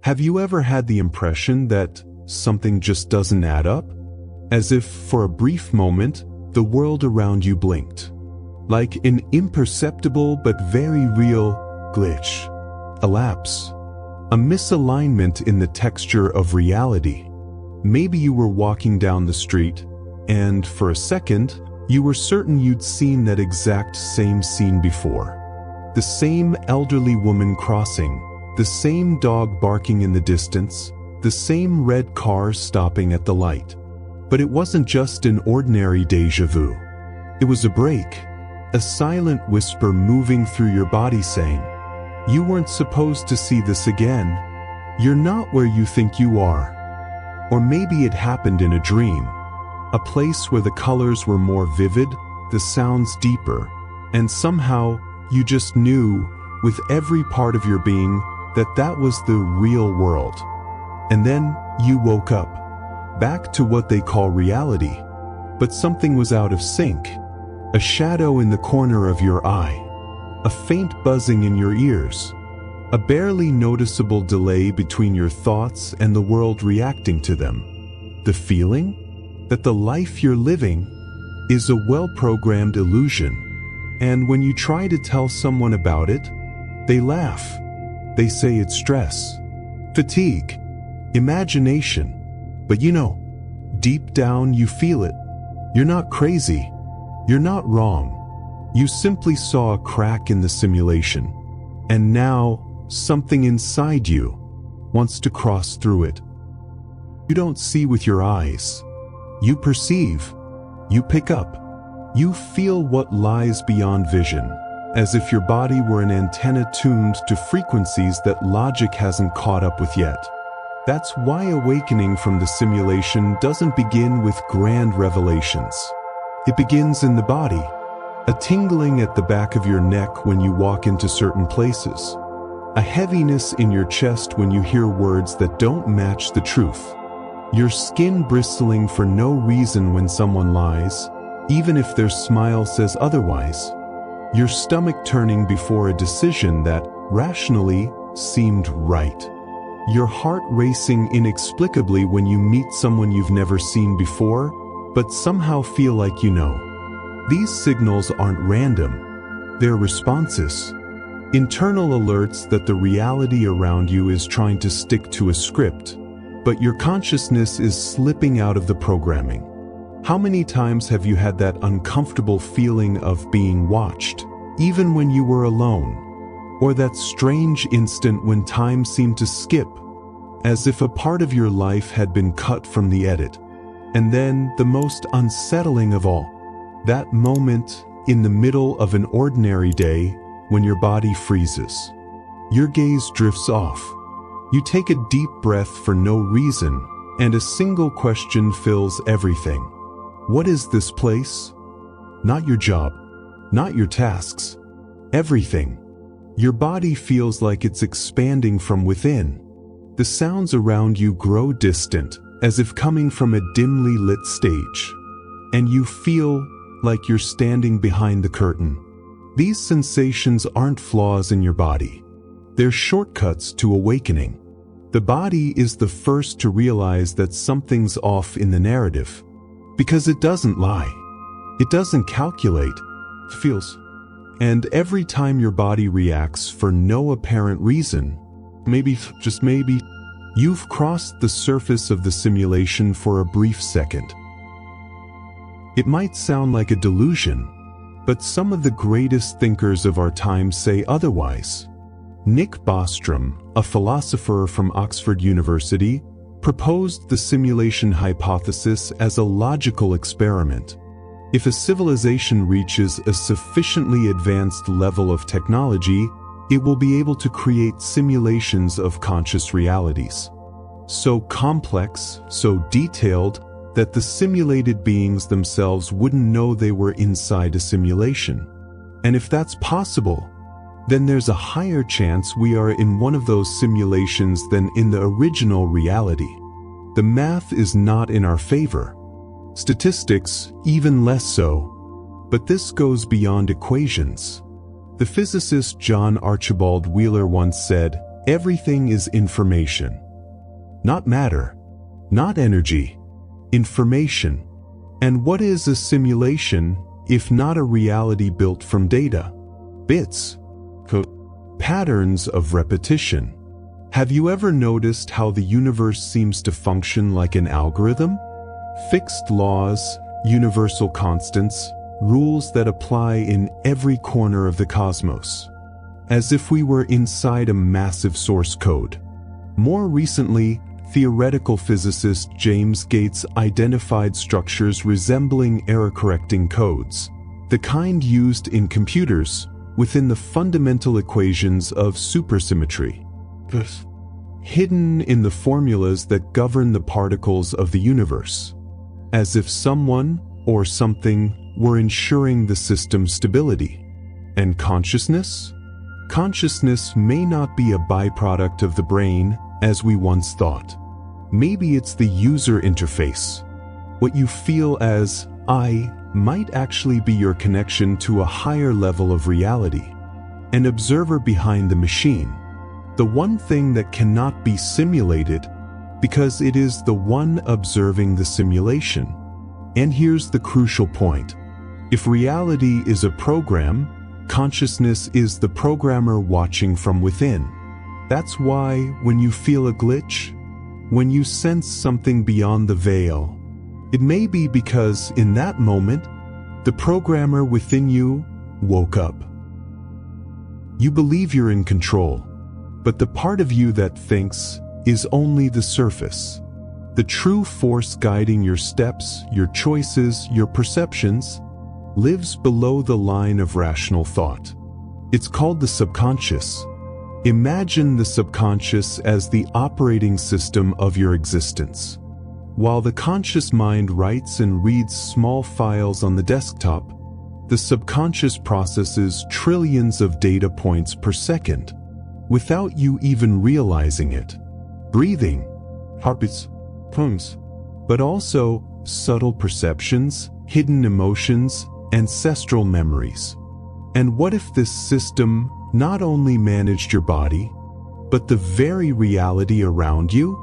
Have you ever had the impression that something just doesn't add up? As if for a brief moment, the world around you blinked. Like an imperceptible but very real glitch. A lapse. A misalignment in the texture of reality. Maybe you were walking down the street, and for a second, you were certain you'd seen that exact same scene before. The same elderly woman crossing, the same dog barking in the distance, the same red car stopping at the light. But it wasn't just an ordinary déjà vu. It was a break, a silent whisper moving through your body saying, "You weren't supposed to see this again. You're not where you think you are." Or maybe it happened in a dream, a place where the colors were more vivid, the sounds deeper, and somehow you just knew with every part of your being that that was the real world. And then you woke up, back to what they call reality, but something was out of sync. A shadow in the corner of your eye, a faint buzzing in your ears, a barely noticeable delay between your thoughts and the world reacting to them. The feeling that the life you're living is a well-programmed illusion, and when you try to tell someone about it, they laugh. They say it's stress, fatigue, imagination. But you know, deep down you feel it. You're not crazy. You're not wrong. You simply saw a crack in the simulation, and now something inside you wants to cross through it. You don't see with your eyes. You perceive. You pick up. You feel what lies beyond vision, as if your body were an antenna tuned to frequencies that logic hasn't caught up with yet. That's why awakening from the simulation doesn't begin with grand revelations. It begins in the body, a tingling at the back of your neck when you walk into certain places, a heaviness in your chest when you hear words that don't match the truth, your skin bristling for no reason when someone lies, even if their smile says otherwise, your stomach turning before a decision that, rationally, seemed right. Your heart racing inexplicably when you meet someone you've never seen before, but somehow feel like you know. These signals aren't random. They're responses. Internal alerts that the reality around you is trying to stick to a script, but your consciousness is slipping out of the programming. How many times have you had that uncomfortable feeling of being watched, even when you were alone? Or that strange instant when time seemed to skip, as if a part of your life had been cut from the edit. And then, the most unsettling of all, that moment in the middle of an ordinary day when your body freezes. Your gaze drifts off. You take a deep breath for no reason, and a single question fills everything. What is this place? Not your job, not your tasks, everything. Your body feels like it's expanding from within. The sounds around you grow distant, as if coming from a dimly lit stage. And you feel like you're standing behind the curtain. These sensations aren't flaws in your body. They're shortcuts to awakening. The body is the first to realize that something's off in the narrative. Because it doesn't lie. It doesn't calculate. It feels. And every time your body reacts for no apparent reason, maybe, just maybe, you've crossed the surface of the simulation for a brief second. It might sound like a delusion, but some of the greatest thinkers of our time say otherwise. Nick Bostrom, a philosopher from Oxford University, proposed the simulation hypothesis as a logical experiment. If a civilization reaches a sufficiently advanced level of technology, it will be able to create simulations of conscious realities. So complex, so detailed, that the simulated beings themselves wouldn't know they were inside a simulation. And if that's possible, then there's a higher chance we are in one of those simulations than in the original reality. The math is not in our favor. Statistics, even less so. But this goes beyond equations. The physicist John Archibald Wheeler once said, Everything is information. Not matter, not energy, information. And what is a simulation if not a reality built from data, bits, code, patterns of repetition? Have you ever noticed how the universe seems to function like an algorithm? Fixed laws, universal constants, rules that apply in every corner of the cosmos, as if we were inside a massive source code. More recently, theoretical physicist James Gates identified structures resembling error-correcting codes, the kind used in computers within the fundamental equations of supersymmetry, hidden in the formulas that govern the particles of the universe, as if someone or something were ensuring the system's stability. And consciousness? Consciousness may not be a byproduct of the brain as we once thought. Maybe it's the user interface. What you feel as I might actually be your connection to a higher level of reality, an observer behind the machine, the one thing that cannot be simulated because it is the one observing the simulation. And here's the crucial point. If reality is a program, consciousness is the programmer watching from within. That's why when you feel a glitch, when you sense something beyond the veil, it may be because in that moment, the programmer within you woke up. You believe you're in control, but the part of you that thinks is only the surface. The true force guiding your steps, your choices, your perceptions, lives below the line of rational thought. It's called the subconscious. Imagine the subconscious as the operating system of your existence. While the conscious mind writes and reads small files on the desktop, the subconscious processes trillions of data points per second, without you even realizing it. Breathing, heartbeats, pulse, but also subtle perceptions, hidden emotions, ancestral memories. And what if this system not only managed your body, but the very reality around you?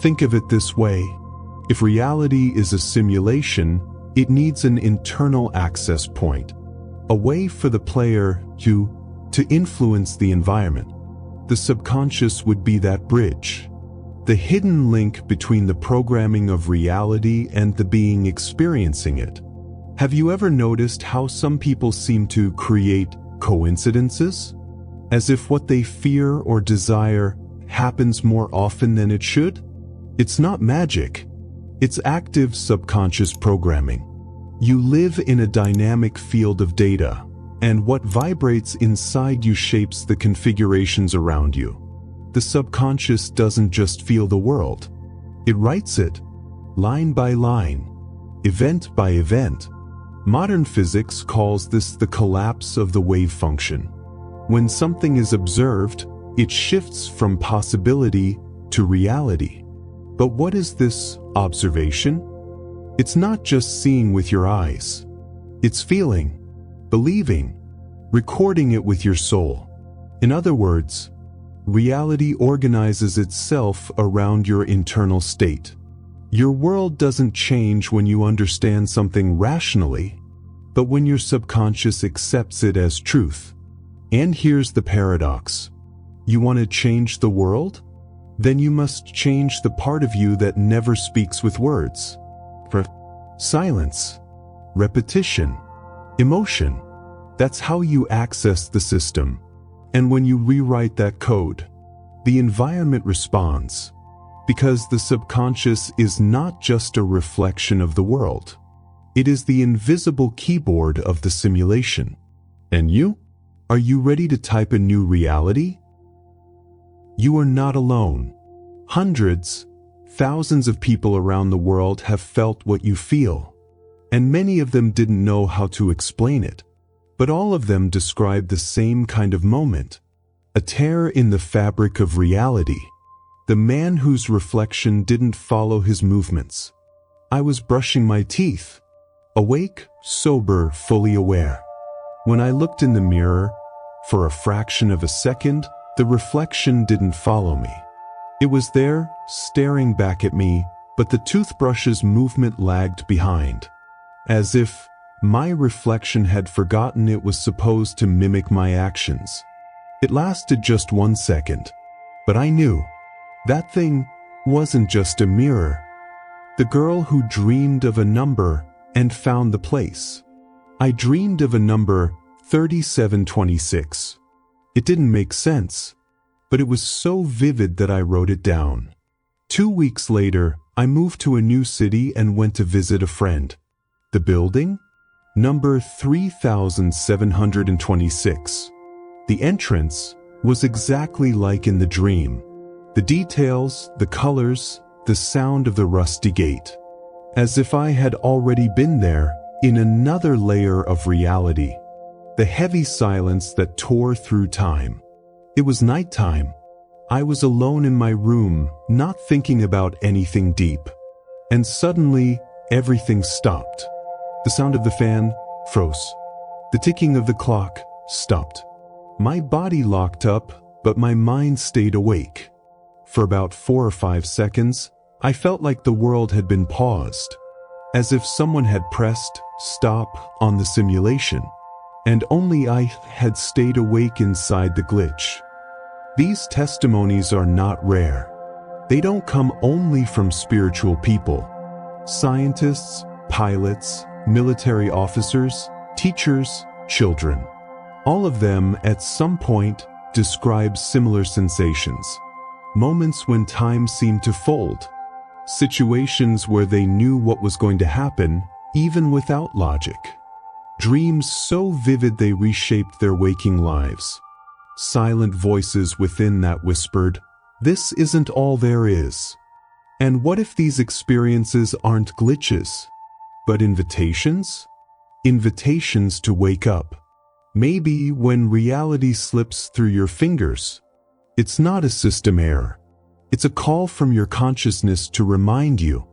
Think of it this way. If reality is a simulation, it needs an internal access point, a way for the player to influence the environment. The subconscious would be that bridge, the hidden link between the programming of reality and the being experiencing it. Have you ever noticed how some people seem to create coincidences? As if what they fear or desire happens more often than it should? It's not magic. It's active subconscious programming. You live in a dynamic field of data, and what vibrates inside you shapes the configurations around you. The subconscious doesn't just feel the world. It writes it, line by line, event by event. Modern physics calls this the collapse of the wave function. When something is observed, it shifts from possibility to reality. But what is this observation? It's not just seeing with your eyes. It's feeling, believing, recording it with your soul. In other words, reality organizes itself around your internal state. Your world doesn't change when you understand something rationally, but when your subconscious accepts it as truth. And here's the paradox. You want to change the world? Then you must change the part of you that never speaks with words. Silence, repetition, emotion. That's how you access the system. And when you rewrite that code, the environment responds. Because the subconscious is not just a reflection of the world. It is the invisible keyboard of the simulation. And you? Are you ready to type a new reality? You are not alone. Hundreds, thousands of people around the world have felt what you feel, and many of them didn't know how to explain it. But all of them described the same kind of moment, a tear in the fabric of reality. The man whose reflection didn't follow his movements. I was brushing my teeth, awake, sober, fully aware. When I looked in the mirror, for a fraction of a second, The reflection didn't follow me. It was there, staring back at me, but the toothbrush's movement lagged behind, as if my reflection had forgotten it was supposed to mimic my actions. It lasted just 1 second, but I knew that thing wasn't just a mirror. The girl who dreamed of a number and found the place. I dreamed of a number 3726. It didn't make sense, but it was so vivid that I wrote it down. 2 weeks later, I moved to a new city and went to visit a friend. The building? Number 3726. The entrance was exactly like in the dream. The details, the colors, the sound of the rusty gate. As if I had already been there, in another layer of reality. The heavy silence that tore through time. It was nighttime. I was alone in my room, not thinking about anything deep. And suddenly, everything stopped. The sound of the fan froze. The ticking of the clock stopped. My body locked up, but my mind stayed awake. For about 4 or 5 seconds, I felt like the world had been paused, as if someone had pressed stop on the simulation, and only I had stayed awake inside the glitch. These testimonies are not rare. They don't come only from spiritual people. Scientists, pilots, military officers, teachers, children. All of them, at some point, describe similar sensations. Moments when time seemed to fold. Situations where they knew what was going to happen, even without logic. Dreams so vivid they reshaped their waking lives. Silent voices within that whispered, "This isn't all there is." And what if these experiences aren't glitches, but invitations? Invitations to wake up. Maybe when reality slips through your fingers, it's not a system error. It's a call from your consciousness to remind you,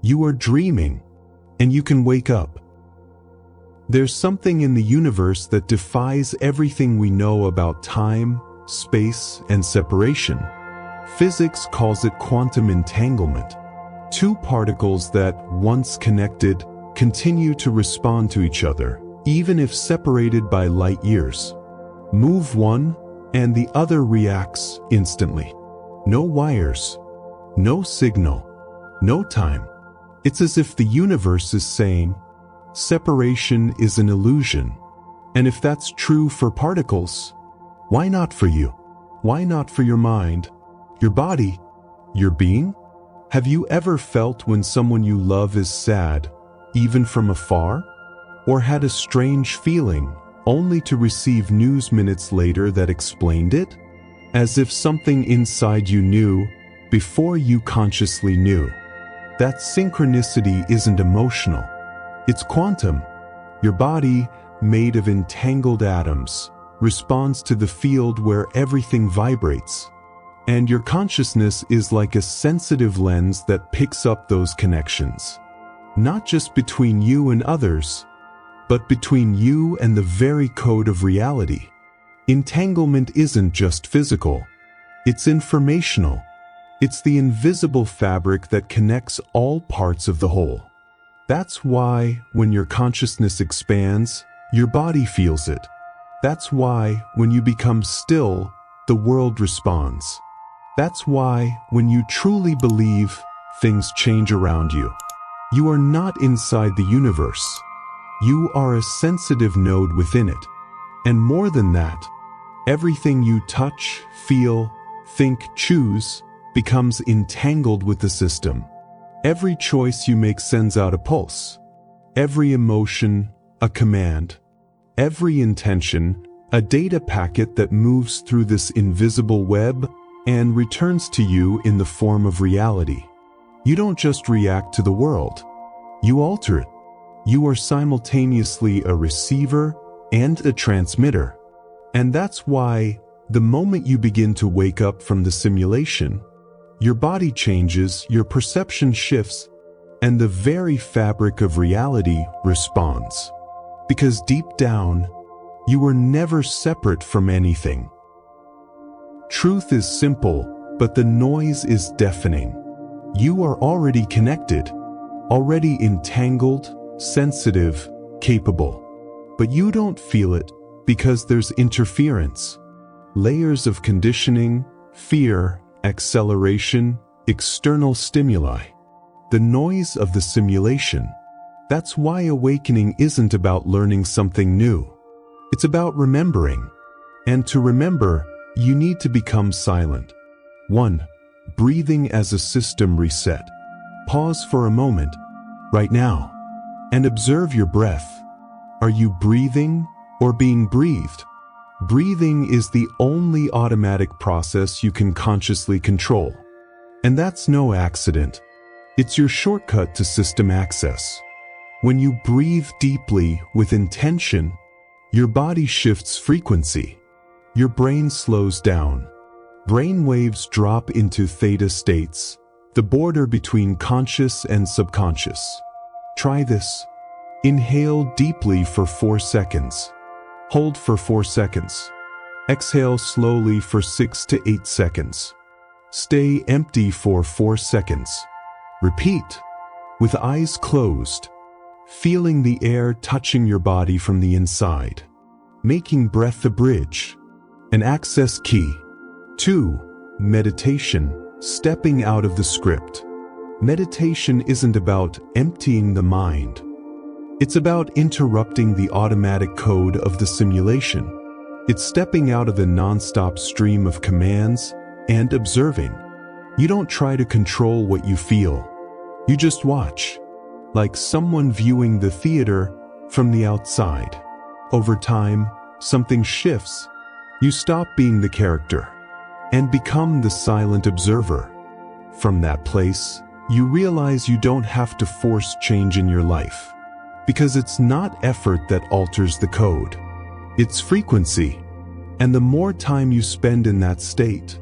you are dreaming, and you can wake up. There's something in the universe that defies everything we know about time, space, and separation. Physics calls it quantum entanglement. Two particles that, once connected, continue to respond to each other, even if separated by light years. Move one, and the other reacts instantly. No wires, no signal, no time. It's as if the universe is saying, separation is an illusion. And if that's true for particles, why not for you? Why not for your mind, your body, your being? Have you ever felt when someone you love is sad, even from afar? Or had a strange feeling, only to receive news minutes later that explained it? As if something inside you knew before you consciously knew. That synchronicity isn't emotional. It's quantum. Your body, made of entangled atoms, responds to the field where everything vibrates. And your consciousness is like a sensitive lens that picks up those connections. Not just between you and others, but between you and the very code of reality. Entanglement isn't just physical. It's informational. It's the invisible fabric that connects all parts of the whole. That's why, when your consciousness expands, your body feels it. That's why, when you become still, the world responds. That's why, when you truly believe, things change around you. You are not inside the universe. You are a sensitive node within it. And more than that, everything you touch, feel, think, choose becomes entangled with the system. Every choice you make sends out a pulse. Every emotion, a command. Every intention, a data packet that moves through this invisible web and returns to you in the form of reality. You don't just react to the world. You alter it. You are simultaneously a receiver and a transmitter. And that's why, the moment you begin to wake up from the simulation, your body changes, your perception shifts, and the very fabric of reality responds. Because deep down, you were never separate from anything. Truth is simple, but the noise is deafening. You are already connected, already entangled, sensitive, capable. But you don't feel it because there's interference. Layers of conditioning, fear, acceleration, external stimuli. The noise of the simulation. That's why awakening isn't about learning something new. It's about remembering. And to remember, you need to become silent. 1. Breathing as a system reset. Pause for a moment, right now, and observe your breath. Are you breathing or being breathed? Breathing is the only automatic process you can consciously control. And that's no accident. It's your shortcut to system access. When you breathe deeply with intention, your body shifts frequency. Your brain slows down. Brain waves drop into theta states, the border between conscious and subconscious. Try this. Inhale deeply for 4 seconds. Hold for 4 seconds. Exhale slowly for 6 to 8 seconds. Stay empty for 4 seconds. Repeat, with eyes closed, feeling the air touching your body from the inside, making breath a bridge, an access key. 2. Meditation, stepping out of the script. Meditation isn't about emptying the mind. It's about interrupting the automatic code of the simulation. It's stepping out of the non-stop stream of commands and observing. You don't try to control what you feel. You just watch, like someone viewing the theater from the outside. Over time, something shifts. You stop being the character and become the silent observer. From that place, you realize you don't have to force change in your life, because it's not effort that alters the code. It's frequency. And the more time you spend in that state,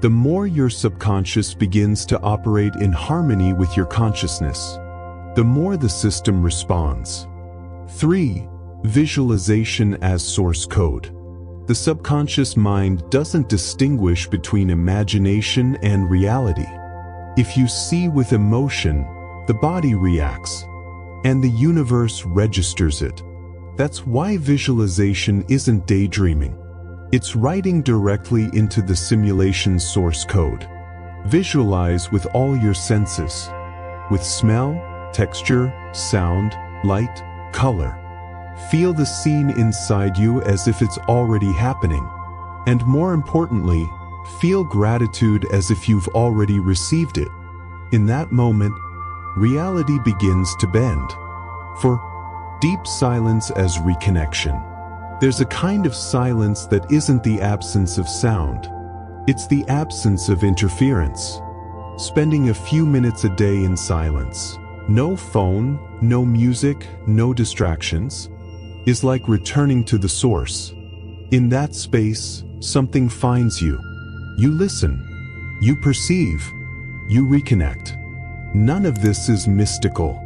the more your subconscious begins to operate in harmony with your consciousness, the more the system responds. 3. Visualization as source code. The subconscious mind doesn't distinguish between imagination and reality. If you see with emotion, the body reacts, and the universe registers it. That's why visualization isn't daydreaming. It's writing directly into the simulation source code. Visualize with all your senses, with smell, texture, sound, light, color. Feel the scene inside you as if it's already happening. And more importantly, feel gratitude as if you've already received it. In that moment, reality begins to bend. For deep silence as reconnection. There's a kind of silence that isn't the absence of sound. It's the absence of interference. Spending a few minutes a day in silence, no phone, no music, no distractions, is like returning to the source. In that space, something finds you. You listen. You perceive. You reconnect. None of this is mystical.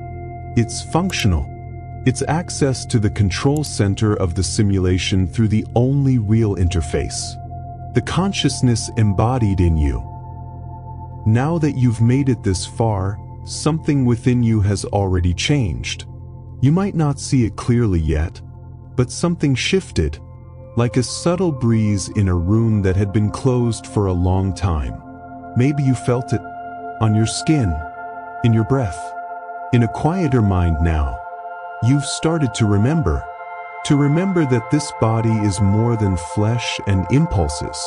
It's functional. It's access to the control center of the simulation through the only real interface. The consciousness embodied in you. Now that you've made it this far, something within you has already changed. You might not see it clearly yet, but something shifted, like a subtle breeze in a room that had been closed for a long time. Maybe you felt it on your skin, in your breath, in a quieter mind now. You've started to remember that this body is more than flesh and impulses,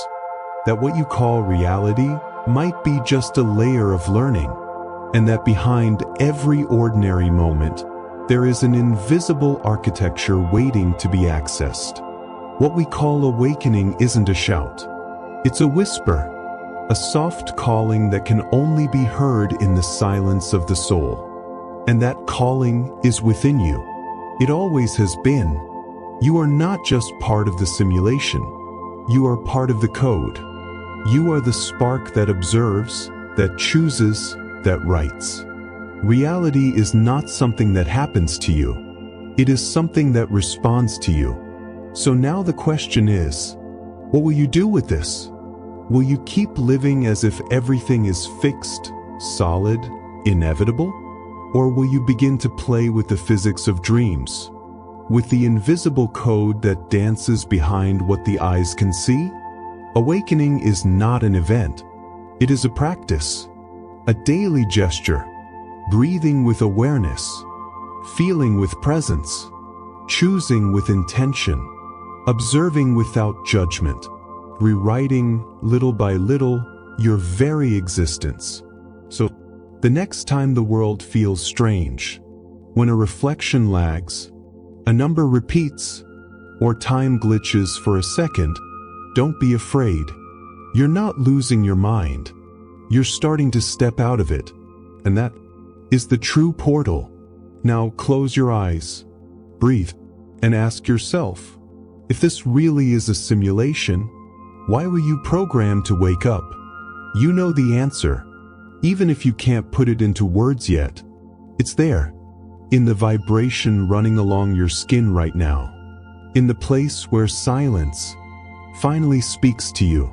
that what you call reality might be just a layer of learning, and that behind every ordinary moment, there is an invisible architecture waiting to be accessed. What we call awakening isn't a shout. It's a whisper, a soft calling that can only be heard in the silence of the soul. And that calling is within you. It always has been. You are not just part of the simulation. You are part of the code. You are the spark that observes, that chooses, that writes. Reality is not something that happens to you. It is something that responds to you. So now the question is, what will you do with this? Will you keep living as if everything is fixed, solid, inevitable? Or will you begin to play with the physics of dreams, with the invisible code that dances behind what the eyes can see? Awakening is not an event. It is a practice, a daily gesture, breathing with awareness, feeling with presence, choosing with intention, observing without judgment, rewriting little by little your very existence. So, the next time the world feels strange, when a reflection lags, a number repeats, or time glitches for a second, don't be afraid. You're not losing your mind. You're starting to step out of it, and that is the true portal. Now close your eyes, breathe, and ask yourself, if this really is a simulation, why were you programmed to wake up? You know the answer, even if you can't put it into words yet. It's there, in the vibration running along your skin right now, in the place where silence finally speaks to you.